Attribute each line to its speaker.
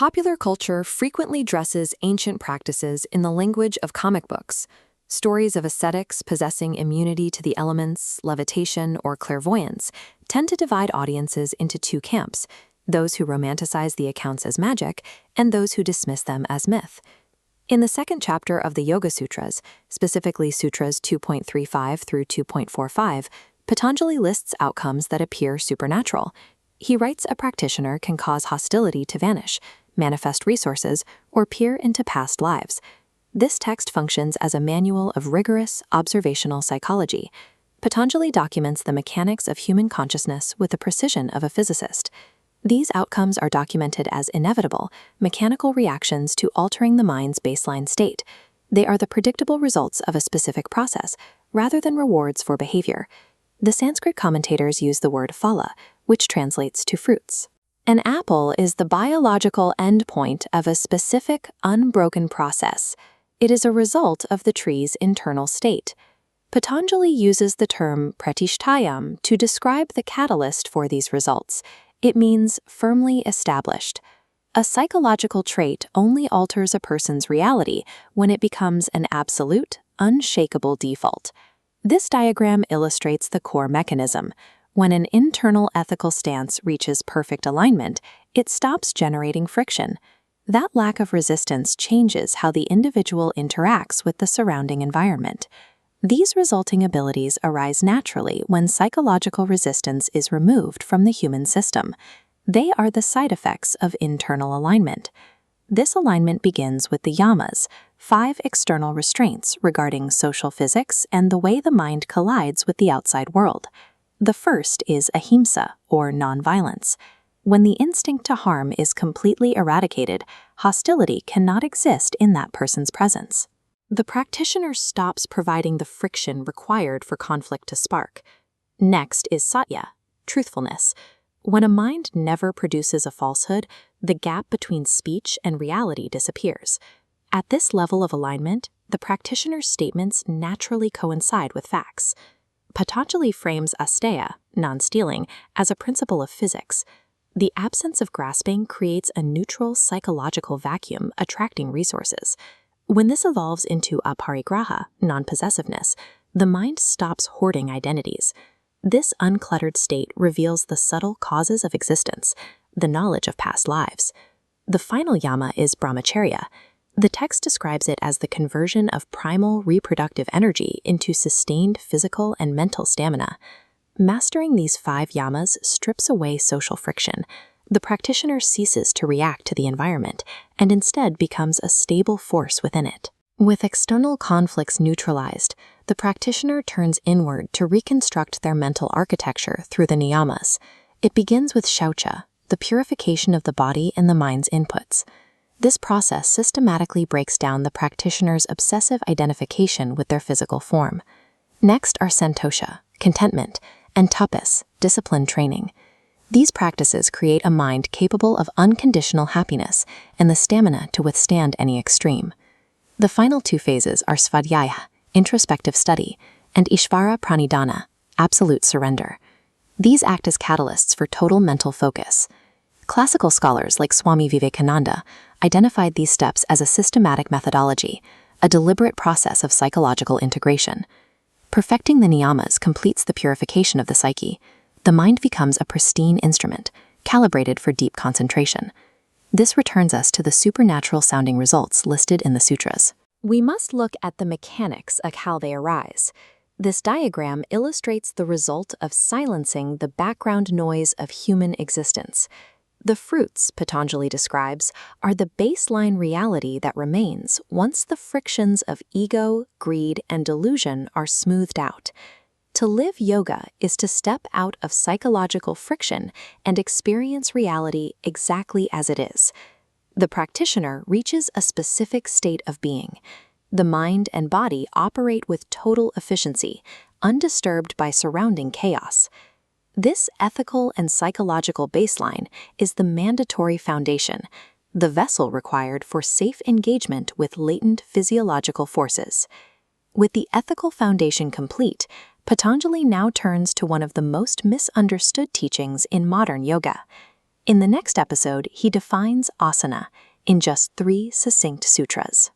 Speaker 1: Popular culture frequently dresses ancient practices in the language of comic books. Stories of ascetics possessing immunity to the elements, levitation, or clairvoyance tend to divide audiences into two camps: those who romanticize the accounts as magic and those who dismiss them as myth. In the second chapter of the Yoga Sutras, specifically Sutras 2.35 through 2.45, Patanjali lists outcomes that appear supernatural. He writes a practitioner can cause hostility to vanish, manifest resources, or peer into past lives. This text functions as a manual of rigorous, observational psychology. Patanjali documents the mechanics of human consciousness with the precision of a physicist. These outcomes are documented as inevitable, mechanical reactions to altering the mind's baseline state. They are the predictable results of a specific process, rather than rewards for behavior. The Sanskrit commentators use the word phala, which translates to fruits. An apple is the biological endpoint of a specific, unbroken process. It is a result of the tree's internal state. Patanjali uses the term pratishtayam to describe the catalyst for these results. It means firmly established. A psychological trait only alters a person's reality when it becomes an absolute, unshakable default. This diagram illustrates the core mechanism. When an internal ethical stance reaches perfect alignment, it stops generating friction. That lack of resistance changes how the individual interacts with the surrounding environment. These resulting abilities arise naturally when psychological resistance is removed from the human system. They are the side effects of internal alignment. This alignment begins with the Yamas, 5 external restraints regarding social physics and the way the mind collides with the outside world. The first is ahimsa, or nonviolence. When the instinct to harm is completely eradicated, hostility cannot exist in that person's presence. The practitioner stops providing the friction required for conflict to spark. Next is satya, truthfulness. When a mind never produces a falsehood, the gap between speech and reality disappears. At this level of alignment, the practitioner's statements naturally coincide with facts. Patanjali frames asteya, non-stealing, as a principle of physics. The absence of grasping creates a neutral psychological vacuum attracting resources. When this evolves into aparigraha, non-possessiveness, the mind stops hoarding identities. This uncluttered state reveals the subtle causes of existence, the knowledge of past lives. The final yama is brahmacharya. The text describes it as the conversion of primal reproductive energy into sustained physical and mental stamina. Mastering these 5 yamas strips away social friction. The practitioner ceases to react to the environment and instead becomes a stable force within it. With external conflicts neutralized, the practitioner turns inward to reconstruct their mental architecture through the niyamas. It begins with shaucha, the purification of the body and the mind's inputs. This process systematically breaks down the practitioner's obsessive identification with their physical form. Next are santosha, contentment, and tapas, discipline training. These practices create a mind capable of unconditional happiness and the stamina to withstand any extreme. The final 2 phases are svadhyaya, introspective study, and ishvara pranidhana, absolute surrender. These act as catalysts for total mental focus. Classical scholars like Swami Vivekananda identified these steps as a systematic methodology, a deliberate process of psychological integration. Perfecting the niyamas completes the purification of the psyche. The mind becomes a pristine instrument, calibrated for deep concentration. This returns us to the supernatural-sounding results listed in the sutras. We must look at the mechanics of how they arise. This diagram illustrates the result of silencing the background noise of human existence. The fruits, Patanjali describes, are the baseline reality that remains once the frictions of ego, greed, and delusion are smoothed out. To live yoga is to step out of psychological friction and experience reality exactly as it is. The practitioner reaches a specific state of being. The mind and body operate with total efficiency, undisturbed by surrounding chaos. This ethical and psychological baseline is the mandatory foundation, the vessel required for safe engagement with latent physiological forces. With the ethical foundation complete, Patanjali now turns to one of the most misunderstood teachings in modern yoga. In the next episode, he defines asana in just 3 succinct sutras.